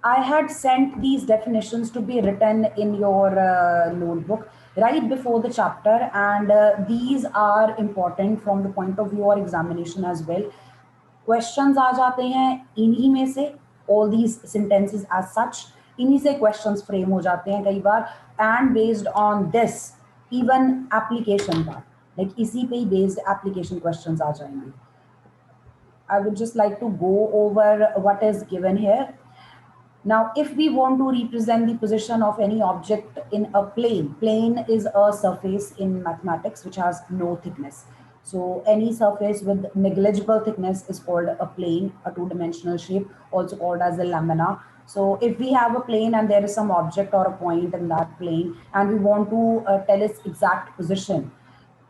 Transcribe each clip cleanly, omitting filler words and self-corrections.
I had sent these definitions to be written in your notebook right before the chapter, and these are important from the point of view or examination as well. Questions आ जाते हैं इन्हीं में से, all these sentences as such, इन्हीं से questions frame हो जाते हैं कई बार, and based on this even application part, like इसी पे ही based application questions आ जाएंगे. I would just like to go over what is given here. Now, if we want to represent the position of any object in a plane, plane is a surface in mathematics which has no thickness. So any surface with negligible thickness is called a plane, a two-dimensional shape, also called as a lamina. So if we have a plane and there is some object or a point in that plane and we want to tell its exact position,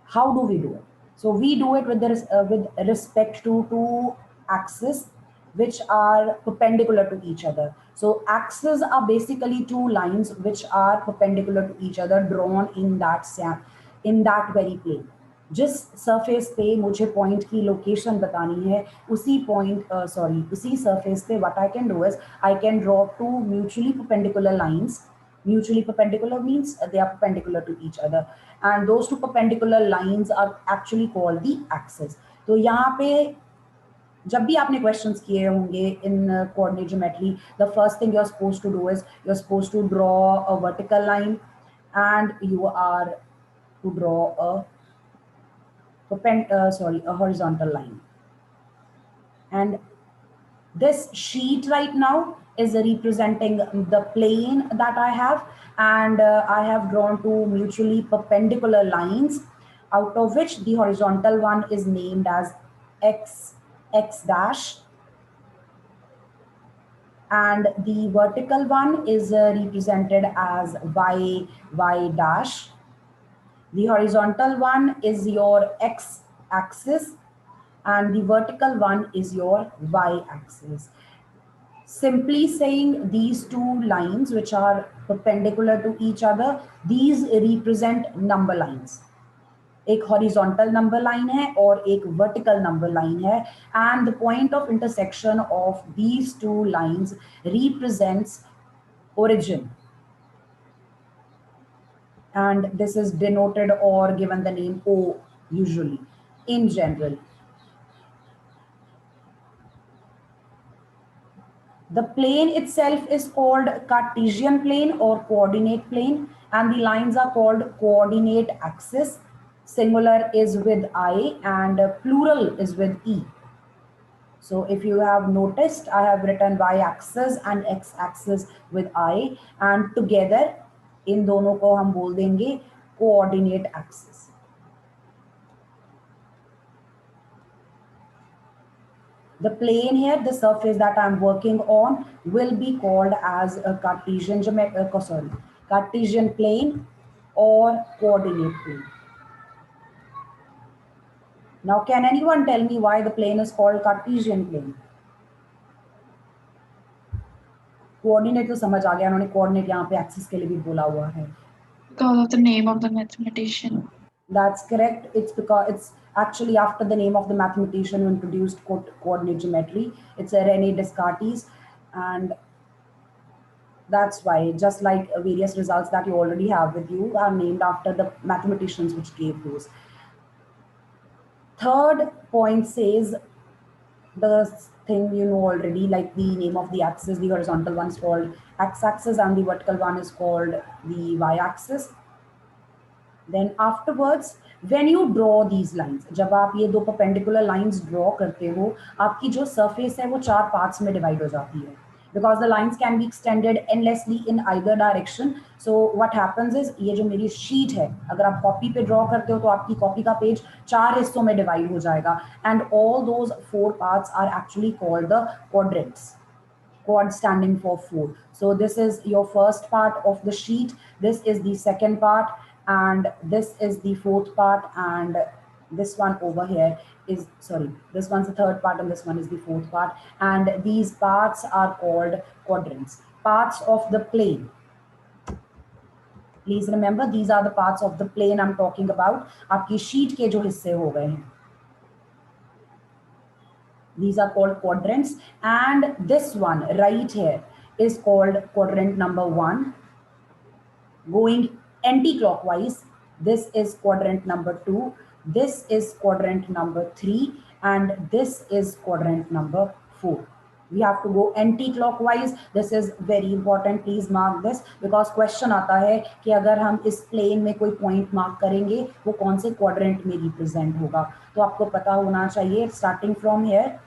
how do we do it? So we do it with, with respect to two axes which are perpendicular to each other. So axes are basically two lines which are perpendicular to each other drawn in that very plane. जिस surface पे मुझे point की location बतानी है उसी उसी surface पे what I can do is I can draw two mutually perpendicular lines. Mutually perpendicular means they are perpendicular to each other, and those two perpendicular lines are actually called the axes. तो यहाँ पे जब भी आपने questions किए होंगे in coordinate geometry, the first thing you are suppose to do is you are suppose to draw a vertical line and you are to draw a a horizontal line. And this sheet right now is representing the plane that I have, and I have drawn two mutually perpendicular lines, out of which the horizontal one is named as x dash, and the vertical one is represented as y dash. The horizontal one is your x axis and the vertical one is your y axis. Simply saying these two lines which are perpendicular to each other, these represent number lines. एक horizontal number line है और एक vertical number line है, and the point of intersection of these two lines represents origin, and this is denoted or given the name O usually in general. The plane itself is called Cartesian plane or coordinate plane, and the lines are called coordinate axis. Singular is with I and plural is with E. So if you have noticed, I have written y axis and x axis with I, and together इन दोनों को हम बोल देंगे coordinate axis. The plane here, the surface that I'm working on, will be called as a Cartesian plane or coordinate plane. Now, can anyone tell me why the plane is called Cartesian plane? Coordinate तो समझ आ गया, उन्होंने coordinate यहाँ पे axis के लिए भी बोला हुआ है. Because of the name of the mathematician. That's correct. It's because it's actually after the name of the mathematician who introduced coordinate geometry. It's René Descartes, and that's why, just like various results that you already have with you are named after the mathematicians which gave those. Third point says the thing you know already, like the name of the axis, the horizontal one is called x-axis and the vertical one is called the y-axis. Then afterwards, when you draw these lines, जब आप ये दो perpendicular lines draw करते हो, आपकी जो surface है वो चार parts में divide हो जाती है. Because the lines can be extended endlessly in either direction. So what happens is, ये जो मेरी sheet है, अगर आप copy पे draw करते हो तो आपकी copy का page चार हिस्सों में divide हो जाएगा. And all those four parts are actually called the quadrants. Quad standing for four. So this is your first part of the sheet. This is the second part, and this is the fourth part, and this one over here is, sorry, this one's the third part and this one is the fourth part, and these parts are called quadrants, parts of the plane. Please remember, these are the parts of the plane I'm talking about. आपकी sheet के जो हिस्से हो गए हैं, these are called quadrants. And this one right here is called quadrant number 1. Going anti-clockwise, this is quadrant number 2, this is quadrant number 3, and this is quadrant number 4. We have to go anti-clockwise. This is very important. Please mark this because question आता है कि अगर हम इस plane में कोई point mark करेंगे वो कौन से quadrant में represent होगा, तो आपको पता होना चाहिए. Starting from here,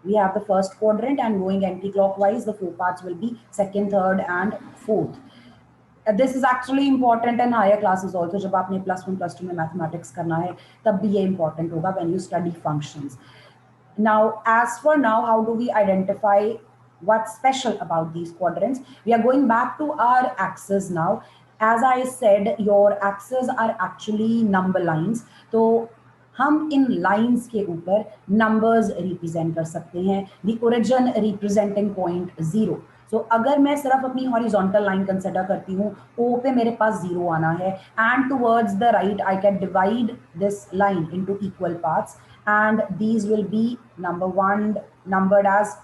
we have the first quadrant and going anti-clockwise, the 4 parts will be second, third, and fourth. This is actually important in higher classes also. जब आपने +1 +2 में mathematics करना है तब भी ये important होगा when you study functions. Now, as for now, how do we identify what's special about these quadrants? We are going back to our axes now. As I said, your axes are actually number lines. तो हम इन lines के ऊपर numbers represent कर सकते हैं. The origin representing point 0. सो अगर मैं सिर्फ अपनी हॉरिजॉन्टल लाइन कंसिडर करती हूँ, ओ पे मेरे पास 0 आना है, and towards the right I can divide this line into equal parts, and these will be number 1 numbered as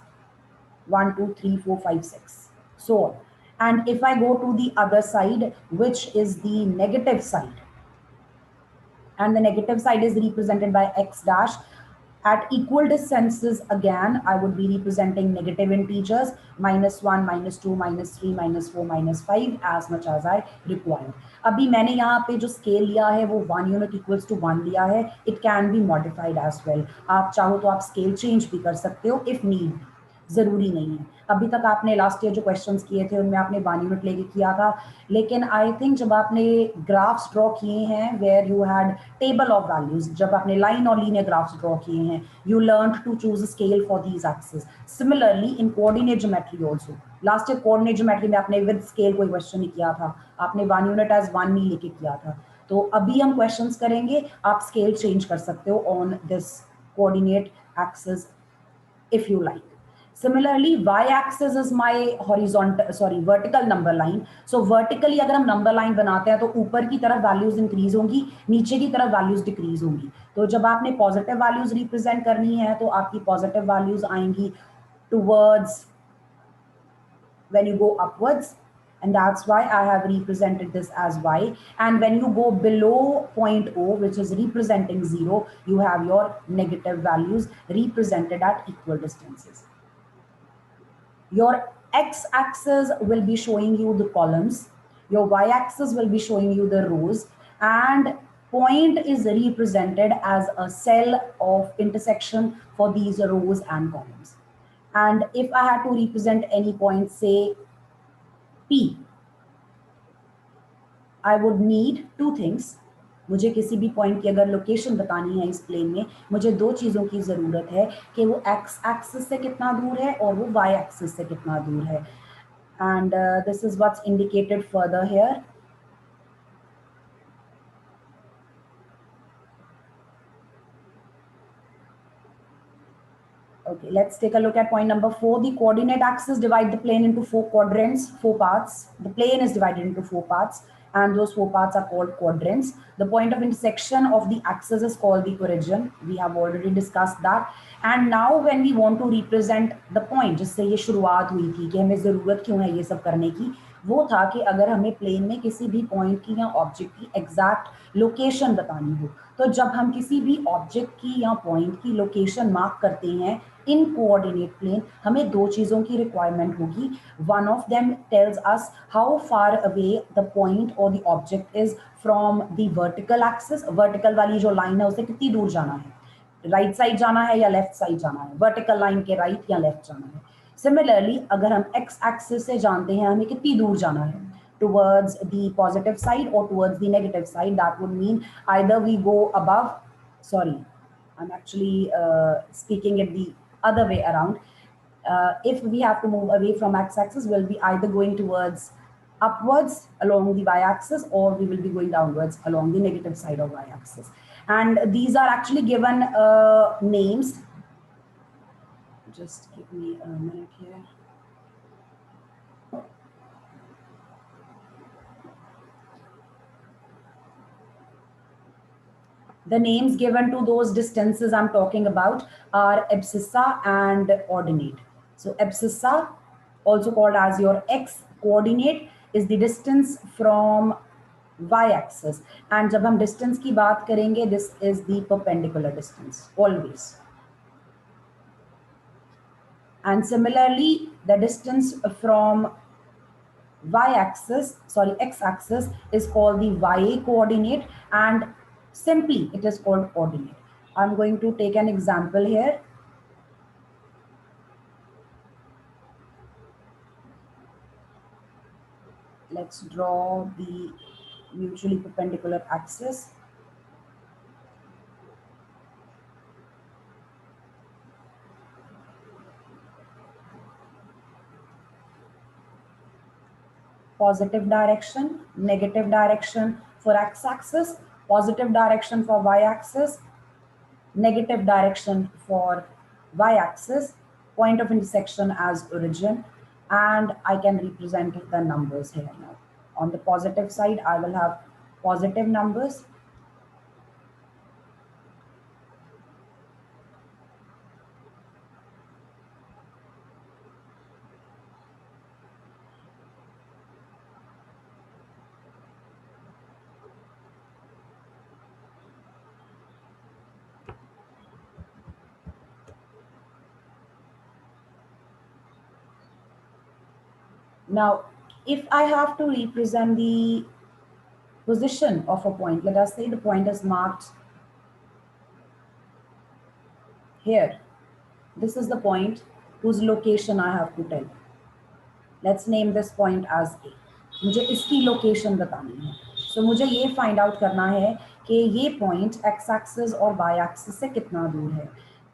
1 2 3 4 5 6, so on. And if I go to the other side, which is the negative side, and the negative side is represented by x dash, at equal distances again I would be representing negative integers -1 -2 -3 -4 -5 as much as I require. अभी मैंने यहाँ पे जो scale लिया है वो 1 unit equals to 1 लिया है. It can be modified as well. आप चाहो तो आप स्केल चेंज भी कर सकते हो इफ नीड, जरूरी नहीं है. अभी तक आपने लास्ट ईयर जो क्वेश्चंस किए थे उनमें आपने 1 यूनिट लेके किया था, लेकिन आई थिंक जब आपने ग्राफ्स ड्रॉ किए हैं where you had table of values, जब आपने लाइन और लीनियर ग्राफ्स ड्रॉ किए हैं, you learn to choose a scale for these axes. Similarly in coordinate geometry also, last year coordinate geometry में आपने विद स्केल कोई क्वेश्चन नहीं किया था, आपने 1 यूनिट एज 1 नहीं लेके किया था. तो अभी हम क्वेश्चंस करेंगे, आप स्केल चेंज कर सकते हो on this coordinate axes if you like. Similarly, y-axis is my vertical number line. So vertically अगर हम number line बनाते हैं तो ऊपर की तरफ values increase होंगी, नीचे की तरफ values decrease होंगी. तो जब आपने positive values represent करनी है तो आपकी positive values आएंगी towards when you go upwards, and that's why I have represented this as y. And when you go below point O, which is representing 0, you have your negative values represented at equal distances. Your x-axis will be showing you the columns, your y-axis will be showing you the rows, and point is represented as a cell of intersection for these rows and columns. And if I had to represent any point, say P, I would need two things. मुझे किसी भी point की अगर location बतानी है इस plane में, मुझे दो चीज़ों की ज़रूरत है कि वो एक्स एक्सिस से कितना दूर है और वो वाई एक्सिस से कितना दूर है. And this is what's indicated further here. Okay, let's take a look at point number 4. The coordinate axis divide the plane into 4 quadrants, 4 parts. The plane is divided into 4 parts, and those 4 parts are called quadrants. The point of intersection of the axis is called the origin. We have already discussed that. And now when we want to represent the point, जिससे ये शुरुआत हुई थी कि हमें ज़रूरत क्यों है ये सब करने की, वो था कि अगर हमें प्लेन में किसी भी पॉइंट की या ऑब्जेक्ट की एग्जैक्ट लोकेशन बतानी हो, तो जब हम किसी भी ऑब्जेक्ट की या पॉइंट की लोकेशन मार्क करते हैं इन कोऑर्डिनेट प्लेन, हमें दो चीज़ों की रिक्वायरमेंट होगी. One of them tells us how far away the point और the object is from the vertical axis. Vertical वाली जो लाइन है उसे कितनी दूर जाना है, राइट साइड जाना है या लेफ्ट साइड जाना है, वर्टिकल लाइन के राइट या लेफ्ट जाना है. सिमिलरली अगर हम एक्स एक्सिस से जानते हैं हमें कितनी दूर जाना है, towards the positive side or towards the negative side, that would mean either we go above, sorry, I'm actually speaking it the other way around. If we have to move away from x-axis, we'll be either going towards upwards along the y-axis or we will be going downwards along the negative side of y-axis. And these are actually given names. Just give me a minute here. The names given to those distances I'm talking about are abscissa and ordinate. So abscissa also called as your x coordinate, is the distance from y axis. And जब हम distance की बात करेंगे, this is the perpendicular distance always. And similarly, the distance from x axis is called the y coordinate, and simply it is called ordinate. I'm going to take an example here. Let's draw the mutually perpendicular axis. Positive direction, negative direction for x-axis, positive direction for y-axis, negative direction for y-axis, point of intersection as origin, and I can represent the numbers here now. On the positive side, I will have positive numbers. Now, if I have to represent the position of a point, let us say the point is marked here. This is the point whose location I have to tell. Let's name this point as A. मुझे इसकी location बतानी है. So मुझे ये find out करना है कि ये पॉइंट एक्स एक्सिस और वाई एक्सिस से कितना दूर है.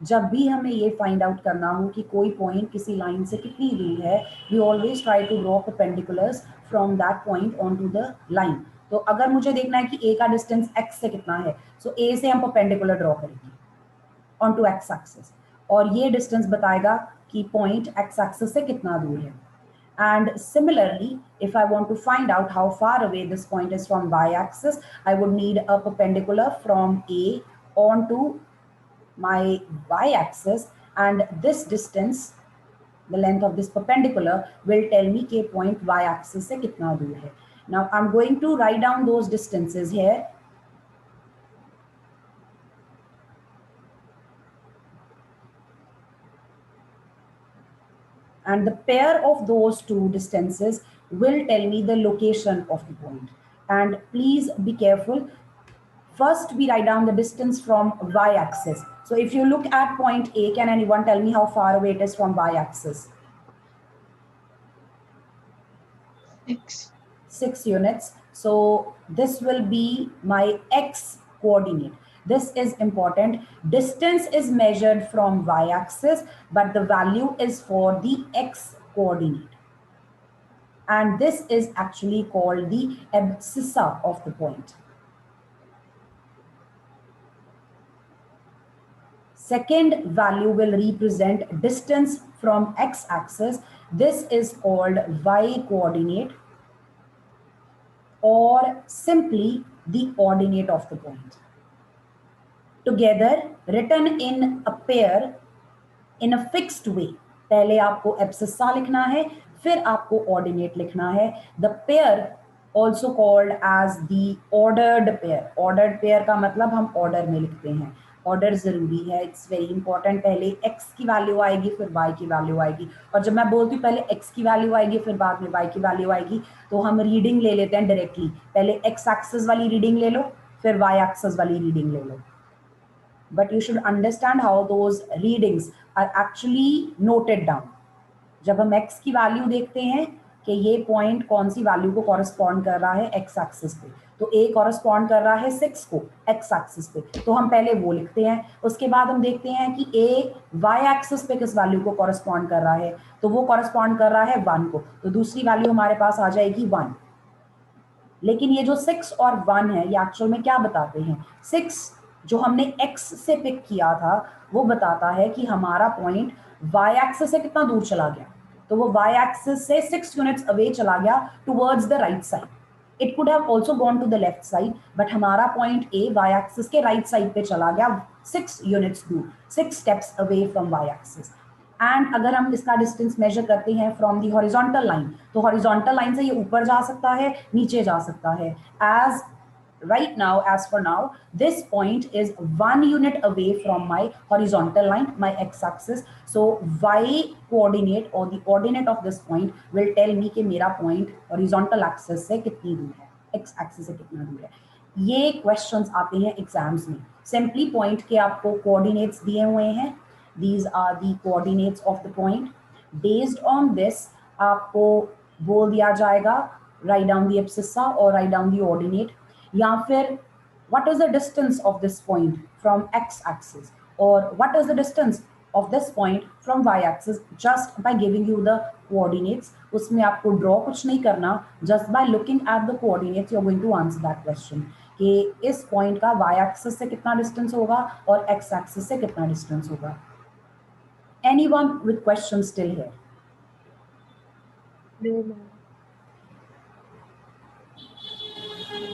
जब भी हमें ये फाइंड आउट करना हो कि कोई पॉइंट किसी लाइन से कितनी दूर है, we always try to draw perpendiculars from that point on to the line. तो अगर मुझे देखना है कि ए का डिस्टेंस एक्स से कितना है, सो ए से हम परपेंडिकुलर ड्रॉ करेंगे ऑन टू एक्स एक्सिस, और ये डिस्टेंस बताएगा कि पॉइंट एक्स एक्सिस से कितना दूर है. And similarly, if I want to find out how far away this point is from y-axis, I would need a perpendicular from A onto my y-axis, and this distance, the length of this perpendicular, will tell me कि point y-axis से कितना दूर है. Now I'm going to write down those distances here. And the pair of those two distances will tell me the location of the point. And please be careful. First, we write down the distance from y-axis. So if you look at point A, can anyone tell me how far away it is from y-axis? 6. 6 units. So this will be my x coordinate. This is important. Distance is measured from y-axis, but the value is for the x coordinate. And this is actually called the abscissa of the point. Second value will represent distance from x-axis. This is called y coordinate, or simply the ordinate of the point. Together, written in a pair in a fixed way. पहले आपको abscissa लिखना है, फिर आपको ordinate लिखना है. The pair also called as the ordered pair. Ordered pair का मतलब हम order में लिखते हैं. Order जरूरी है, it's very important. पहले x की वैल्यू आएगी, फिर y की वैल्यू आएगी. और जब मैं बोलती हूँ पहले x की वैल्यू आएगी, फिर बाद में y की वैल्यू आएगी, तो हम रीडिंग ले लेते हैं डायरेक्टली. पहले x एक्सिस वाली रीडिंग ले लो, फिर y एक्सिस वाली रीडिंग ले लो. But you should understand how those readings are actually noted down. जब हम x की वैल्यू देखते हैं कि ये पॉइंट कौन सी वैल्यू को कॉरेस्पॉन्ड कर रहा है x एक्सिस पे, तो a कॉरेस्पॉन्ड कर रहा है 6 को x एक्सिस पे, तो हम पहले वो लिखते हैं. उसके बाद हम देखते हैं कि a y एक्सिस पे किस वैल्यू को कॉरेस्पॉन्ड कर रहा है, तो वो कॉरेस्पॉन्ड कर रहा है 1 को, तो दूसरी वैल्यू हमारे पास आ जाएगी 1. लेकिन ये जो 6 और 1 है, ये एक्चुअल में क्या बताते हैं? 6 जो हमने x से पिक किया था, वो बताता है कि हमारा पॉइंट y एक्सिस से कितना दूर चला गया. तो वो y एक्सिस से 6 यूनिट्स अवे चला गया towards the right side. It could have also gone to the left side, but हमारा पॉइंट A y एक्सिस के राइट साइड पे चला गया 6 यूनिट्स दूर, 6 steps away from y axis. And अगर हम इसका डिस्टेंस मेजर करते हैं फ्रॉम दी हॉरिजॉन्टल लाइन, तो हॉरिजॉन्टल लाइन से ये ऊपर जा सकता है, नीचे जा सकता है. As right now, as for now, this point is 1 unit away from my horizontal line, my x-axis. So y coordinate or the coordinate of this point will tell me कि मेरा point horizontal axis से कितनी दूर है, x axis से कितना दूर है. ये questions आते हैं exams में. Simply point के आपको coordinates दिए हुए हैं. These are the coordinates of the point. Based on this, आपको बोल दिया जाएगा write down the abscissa or write down the ordinate. या फिर what is the distance of this point from x-axis, or what is the distance of this point from y-axis, just by giving you the coordinates. उसमें आपको draw कुछ नहीं करना, just by looking at the coordinates you are going to answer that question कि इस point का y-axis से कितना distance होगा और x-axis से कितना distance होगा. Anyone with questions still here? No, ma'am.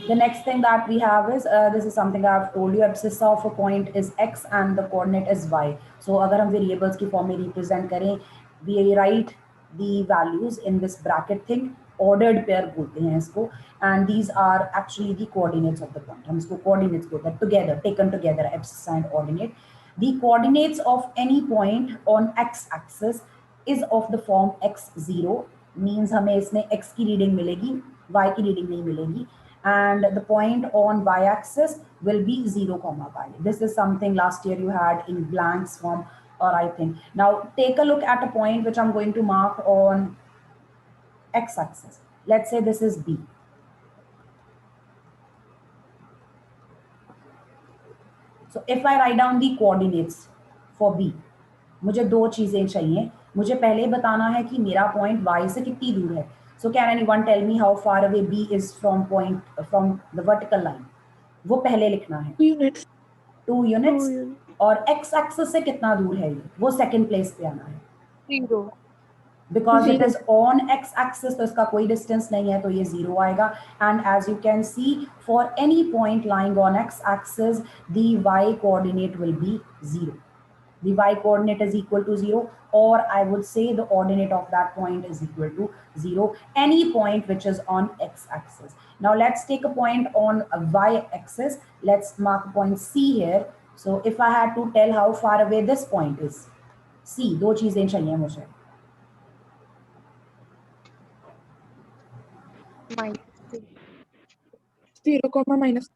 The next thing that we have is, this is something I've told you, abscissa of a point is x and the coordinate is y. So अगर हम variables की form में represent करें, we write the values in this bracket thing, ordered pair बोलते हैं इसको, and these are actually the coordinates of the point. हम इसको coordinates बोलते हैं, together, taken together, abscissa and ordinate. The coordinates of any point on x-axis is of the form x0, means हमें इसमें x की reading मिलेगी, y की reading नहीं मिलेगी. And the point on y-axis will be 0, y. This is something last year you had in blanks form, or I think. Now take a look at a point which I'm going to mark on x-axis. Let's say this is B. So if I write down the coordinates for B, मुझे दो चीजें चाहिए. मुझे पहले बताना है कि मेरा point y से कितनी दूर है. So can anyone tell me how far away B is from the vertical line? वो पहले लिखना है. 2 units. 2 units. 2 units. और x axis से कितना दूर है ये, वो सेकंड प्लेस पे आना है. 0. Because it 0. is on x axis, तो इसका कोई डिस्टेंस नहीं है, तो ये 0 आएगा. And as you can see, for any point lying on x axis, the y coordinate will be 0. The y coordinate is equal to 0, or I would say the ordinate of that point is equal to 0, any point which is on x-axis. Now let's take a point on a y-axis. Let's mark a point C here. So if I had to tell how far away this point is, C, दो चीजें चाहिए मुझे. -2. 0, minus.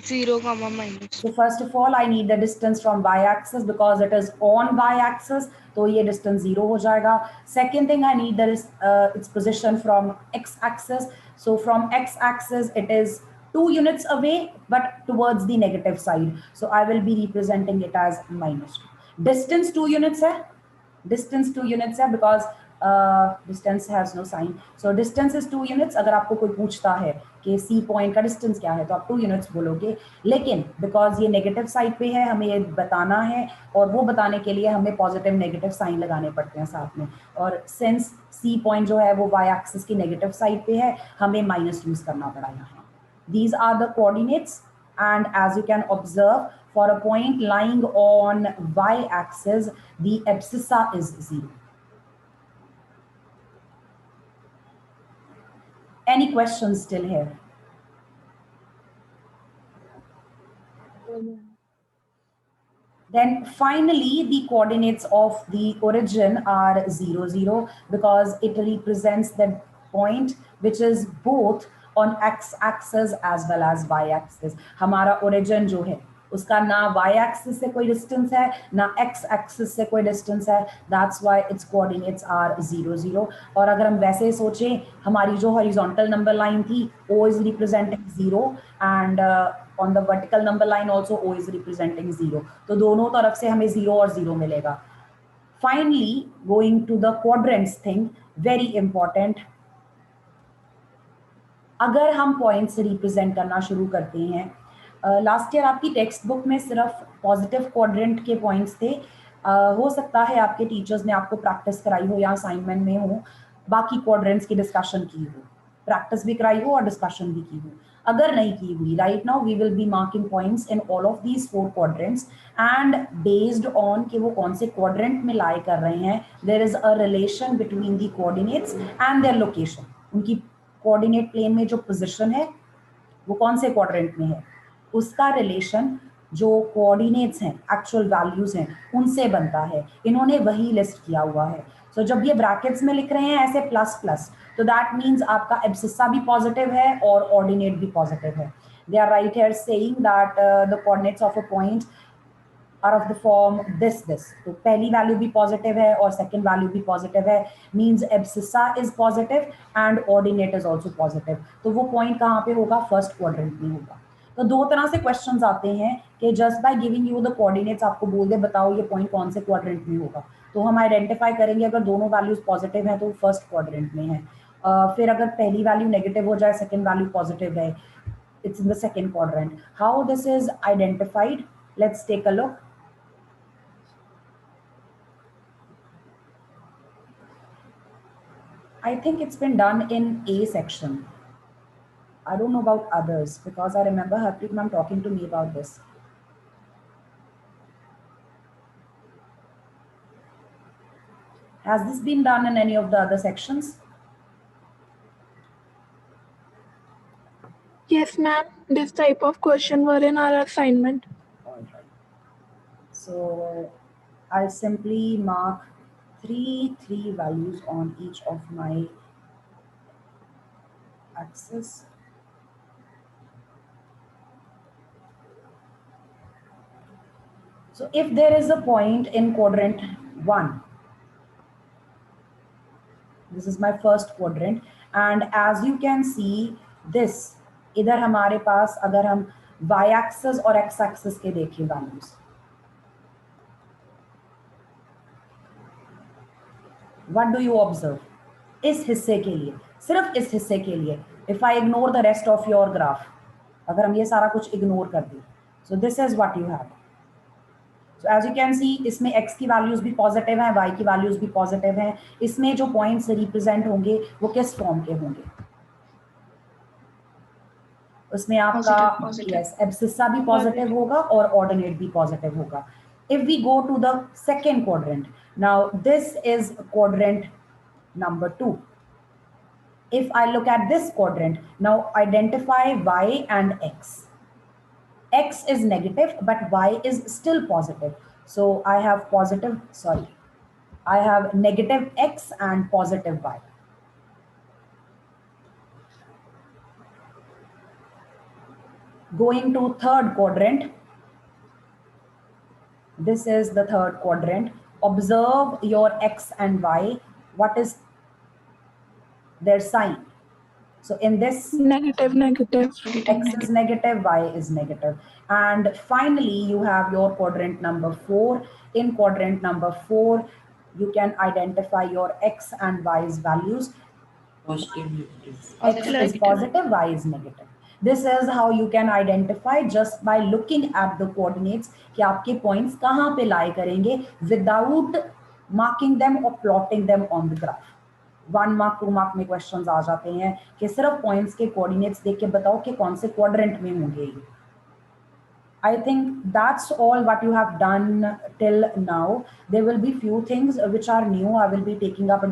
0, minus. So first of all, I need the distance from y-axis because it is on y-axis. तो ये distance 0 हो जाएगा. Second thing, I need its position from x-axis. So from x-axis, it is 2 units away, but towards the negative side. So I will be representing it as -2. Distance 2 units है. Distance 2 units है because distance has no sign. So distance is 2 units. अगर आपको कोई पूछता है कि C point का distance क्या है, तो आप 2 units बोलोगे. लेकिन because ये negative side पे है, हमें ये बताना है, और वो बताने के लिए हमें positive negative sign लगाने पड़ते हैं साथ में. और since C point जो है वो y axis की negative side पे है, हमें minus use करना पड़ा यहाँ. These are the coordinates, and as you can observe, for a point lying on y axis, the abscissa is 0. Any questions still here? Then finally, the coordinates of the origin are 0, 0, because it represents the point which is both on x-axis as well as y-axis. हमारा origin जो है, उसका ना y-axis से कोई distance है, ना x-axis से कोई distance है. That's why its coordinates are 0, 0. और अगर हम वैसे सोचें, हमारी जो horizontal number line थी, O is representing 0, and on the vertical number line also O is representing 0. तो दोनों तरफ से हमें 0 और 0 मिलेगा. Finally, going to the quadrants thing, very important. अगर हम पॉइंट्स रिप्रेजेंट करना शुरू करते हैं, लास्ट ईयर आपकी टेक्स्ट बुक में सिर्फ पॉजिटिव क्वाड्रेंट के पॉइंट्स थे. हो सकता है आपके टीचर्स ने आपको प्रैक्टिस कराई हो या असाइनमेंट में हो, बाकी क्वाड्रेंट्स की डिस्कशन की हो. प्रैक्टिस भी कराई हो और डिस्कशन भी की हो। अगर नहीं की हुई, right now we will be marking points in all of these 4 quadrants and based on कि वो कौन से क्वाड्रेंट में लाई कर रहे हैं, there is a relation between the coordinates and their location. उनकी कोऑर्डिनेट प्लेन में जो पोजीशन है वो कौन से क्वाड्रेंट में है, उसका रिलेशन जो कोऑर्डिनेट्स हैं, एक्चुअल वैल्यूज हैं, उनसे बनता है। इन्होंने वही लिस्ट किया हुआ है। सो जब ये ब्रैकेट्स में लिख रहे हैं ऐसे प्लस प्लस, तो दैट मीन्स आपका एब्सिसा भी पॉजिटिव है और ऑर्डिनेट भी पॉजिटिव है। They are right here saying that the coordinates of a point are of the form this. तो पहली वैल्यू भी पॉजिटिव है और सेकंड वैल्यू भी पॉजिटिव है, means abscissa is positive and ordinate is also positive. तो वो पॉइंट कहाँ पे होगा, फर्स्ट क्वाड्रेंट में होगा। तो दो तरह से क्वेश्चंस आते हैं कि just by giving you the coordinates आपको बोल दे बताओ ये पॉइंट कौन से क्वाड्रेंट में होगा, तो हम आइडेंटिफाई करेंगे अगर दोनों वैल्यूज पॉजिटिव हैं तो फर्स्ट क्वाड्रेंट में है। फिर अगर पहली वैल्यू नेगेटिव हो जाए, सेकंड वैल्यू पॉजिटिव है, it's in the second quadrant. How this is identified, let's take a look. I think it's been done in A section. I don't know about others because I remember Harpreet ma'am talking to me about this. Has this been done in any of the other sections? Yes, ma'am. This type of question were in our assignment. All right. So I'll simply mark three values on each of my axes. So if there is a point in quadrant 1, this is my first quadrant, and as you can see this, इधर हमारे पास अगर हम y axis और x axis के देखें values, what do you observe? इस हिस्से के लिए, सिर्फ इस हिस्से के लिए, if I ignore the rest of your graph, अगर हम ये सारा कुछ इग्नोर कर दें, so this is what you have. So as you can see, इसमें x की वैल्यूज भी पॉजिटिव हैं, y की वैल्यूज भी पॉजिटिव हैं। इसमें जो पॉइंट्स रिप्रेजेंट होंगे वो किस फॉर्म के होंगे, उसमें आपका यस एब्सिसा भी पॉजिटिव होगा और ऑर्डिनेट भी पॉजिटिव होगा। If we go to the second quadrant, now this is quadrant number 2. If I look at this quadrant, now identify y and x. X is negative, but y is still positive. So I have negative x and positive y. Going to third quadrant. This is the third quadrant. Observe your x and y. What is their sign? So in this, Negative. x is negative, y is negative. And finally, you have your quadrant number 4. In quadrant number 4, you can identify your x and y's values. X is positive, y is negative. This is how you can identify just by looking at the coordinates कि आपके points कहाँ पे lie करेंगे without marking them or plotting them on the graph. 1 mark 2 mark में questions आ जाते हैं कि सिर्फ points के coordinates देख के बताओ कि कौन से quadrant में होंगे ये. I think that's all what you have done till now. There will be few things which are new. I will be taking up a